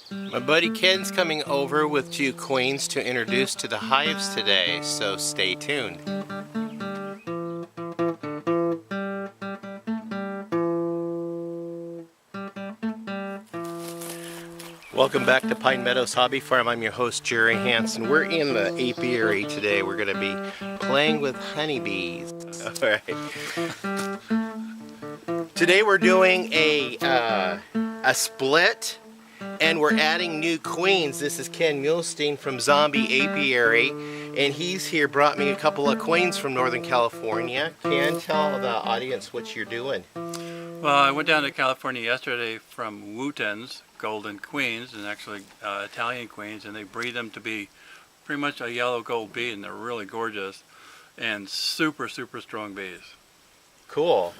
My buddy Ken's coming over with 2 queens to introduce to the hives today, so stay tuned. Welcome back to Pine Meadows Hobby Farm. I'm your host, Jerry Hansen. We're in the apiary today. We're going to be playing with honeybees. All right. Today we're doing a split, and we're adding new queens. This is Ken Muhlstein from Zombie Apiary, and he's here, brought me a couple of queens from Northern California. Ken, tell the audience what you're doing. Well, I went down to California yesterday from Wooten's golden queens, and actually Italian queens, and they breed them to be pretty much a yellow gold bee, and they're really gorgeous and super strong bees. Cool.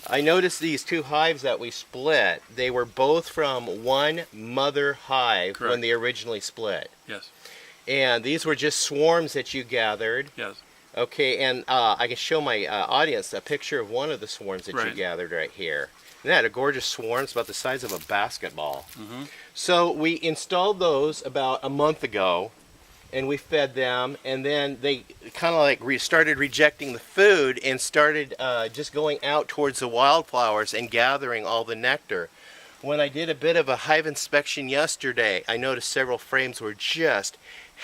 I noticed these 2 hives that we split, they were both from one mother hive. Correct. When they originally split. Yes. And these were just swarms that you gathered. Yes. Okay, and I can show my audience a picture of one of the swarms that you gathered right here. And that, a gorgeous swarm. It's about the size of a basketball. Mm-hmm. So we installed those about a month ago, and we fed them, and then they kind of like started rejecting the food and started just going out towards the wildflowers and gathering all the nectar. When I did a bit of a hive inspection yesterday, I noticed several frames were just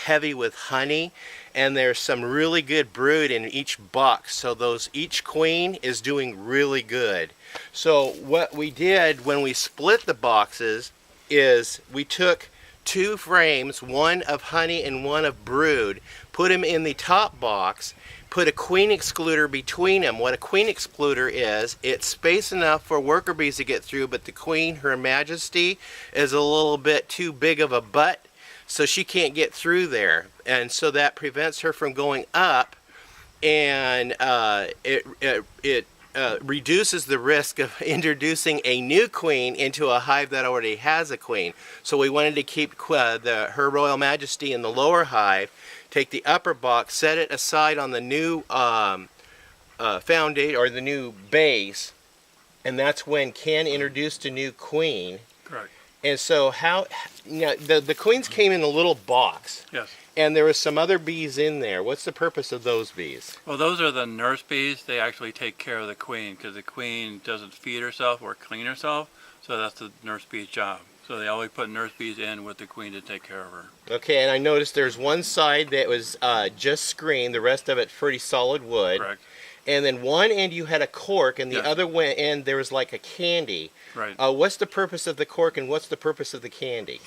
heavy with honey, and there's some really good brood in each box, so each queen is doing really good. So what we did when we split the boxes is we took 2 frames, one of honey and one of brood, put them in the top box, put a queen excluder between them. What a queen excluder is, it's space enough for worker bees to get through, but the queen, Her Majesty, is a little bit too big of a butt, so she can't get through there, and so that prevents her from going up, and it reduces the risk of introducing a new queen into a hive that already has a queen. So we wanted to keep Her Royal Majesty in the lower hive, take the upper box, set it aside on the new foundation or the new base, and that's when Ken introduced a new queen. Correct. And so the queens came in a little box. Yes. And there was some other bees in there. What's the purpose of those bees? Well, those are the nurse bees. They actually take care of the queen because the queen doesn't feed herself or clean herself, so that's the nurse bee's job. So they always put nurse bees in with the queen to take care of her. Okay, and I noticed there's one side that was just screen, the rest of it pretty solid wood. Correct. And then one end you had a cork, and the other end there was like a candy. Right. What's the purpose of the cork, and what's the purpose of the candy?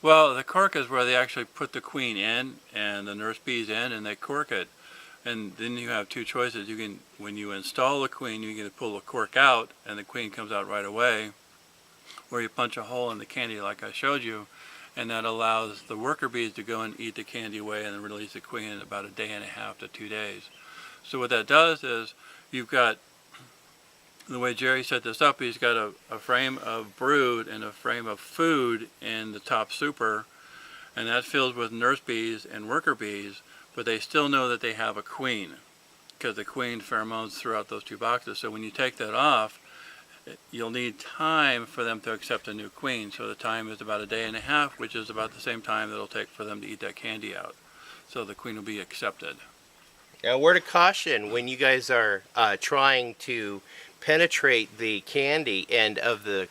Well, the cork is where they actually put the queen in and the nurse bees in, and they cork it. And then you have 2 choices. You can, when you install the queen, you can pull the cork out, and the queen comes out right away, or you punch a hole in the candy like I showed you, and that allows the worker bees to go and eat the candy away and then release the queen in about 1.5 to 2 days. So what that does is you've got, the way Jerry set this up, he's got a frame of brood and a frame of food in the top super, and that fills with nurse bees and worker bees, but they still know that they have a queen because the queen pheromones throughout those 2 boxes. So when you take that off, you'll need time for them to accept a new queen. So the time is about 1.5 days, which is about the same time that it'll take for them to eat that candy out. So the queen will be accepted. A word of caution when you guys are trying to penetrate the candy end of the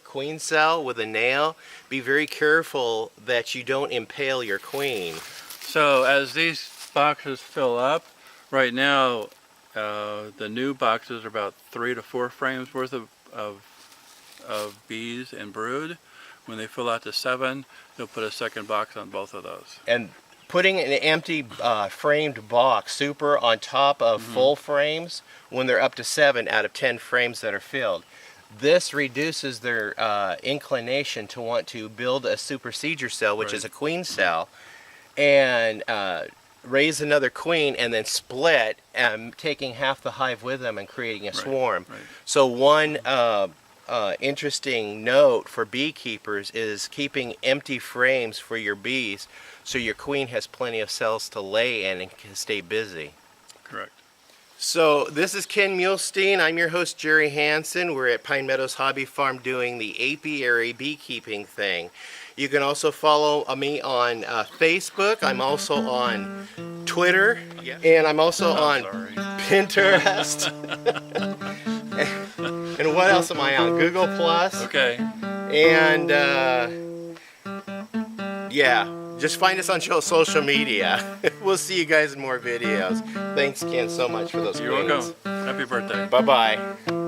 queen cell with a nail, be very careful that you don't impale your queen. So as these boxes fill up, right now the new boxes are about 3 to 4 frames worth of bees and brood. When they fill out to 7, they'll put a second box on both of those. And putting an empty framed box super on top of full frames when they're up to 7 out of 10 frames that are filled, this reduces their inclination to want to build a supersedure cell, which is a queen cell, and raise another queen and then split, taking half the hive with them and creating a swarm. Right. So one interesting note for beekeepers is keeping empty frames for your bees so your queen has plenty of cells to lay in and can stay busy. Correct. So this is Ken Muhlstein. I'm your host, Jerry Hansen. We're at Pine Meadows Hobby Farm doing the apiary beekeeping thing. You can also follow me on Facebook. I'm also on Twitter, and I'm also on Pinterest. And what else am I on? Google Plus. Okay. And yeah, just find us on social media. We'll see you guys in more videos. Thanks, Ken, so much for those You're queens. welcome. Happy birthday. Bye-bye.